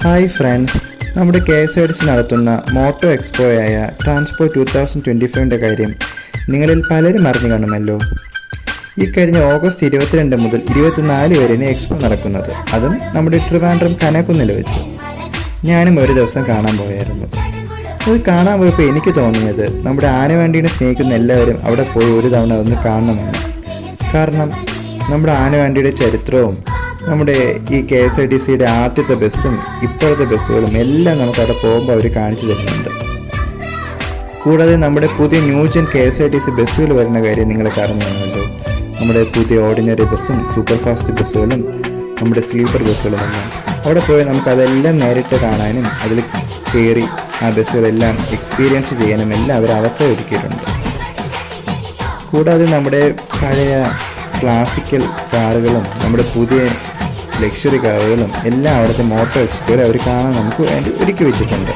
Hi friends, നമ്മുടെ KSRTC നടത്തുന്ന motto എക്സ്പോയായ ട്രാൻസ്പോ 2025 കാര്യം നിങ്ങളിൽ പലരും അറിഞ്ഞു കാണുമല്ലോ. ഈ കഴിഞ്ഞ ഓഗസ്റ്റ് 22 മുതൽ 24 വരെയാണ് എക്സ്പോ നടക്കുന്നത്. അതും നമ്മുടെ ട്രിവാൻഡ്രം കനകുന്നിൽ വെച്ച്. ഞാനും ഒരു ദിവസം കാണാൻ പോയായിരുന്നു. അത് കാണാൻ പോയപ്പോൾ എനിക്ക് തോന്നിയത് നമ്മുടെ ആനവണ്ടീനെ സ്നേഹിക്കുന്ന എല്ലാവരും അവിടെ പോയി ഒരു തവണ ഒന്ന് കാണണമെന്ന്. കാരണം നമ്മുടെ ആനവണ്ടിയുടെ ചരിത്രവും നമ്മുടെ ഈ KSRTCയുടെ ആദ്യത്തെ ബസ്സും ഇപ്പോഴത്തെ ബസ്സുകളും എല്ലാം നമുക്ക് അവിടെ പോകുമ്പോൾ അവർ കാണിച്ചു തരുന്നുണ്ട്. കൂടാതെ നമ്മുടെ പുതിയ ന്യൂജൻ KSRTC ബസ്സുകൾ വരുന്ന കാര്യം നിങ്ങൾക്ക് അറിഞ്ഞാണല്ലോ. നമ്മുടെ പുതിയ ഓർഡിനറി ബസ്സും സൂപ്പർ ഫാസ്റ്റ് ബസ്സുകളും നമ്മുടെ സ്ലീപ്പർ ബസ്സുകളും എല്ലാം അവിടെ പോയി നമുക്കതെല്ലാം നേരിട്ട് കാണാനും അതിൽ കയറി ആ ബസ്സുകളെല്ലാം എക്സ്പീരിയൻസ് ചെയ്യാനും എല്ലാം അവർ അവസരം ഒരുക്കിയിട്ടുണ്ട്. കൂടാതെ നമ്മുടെ പഴയ ക്ലാസിക്കൽ കാറുകളും നമ്മുടെ പുതിയ ലക്ഷറി കാറുകളും എല്ലാം അവിടുത്തെ മോട്ടോ എക്സ്പോയിൽ അവർ കാണാൻ നമുക്ക് വേണ്ടി ഒരുക്കി വെച്ചിട്ടുണ്ട്.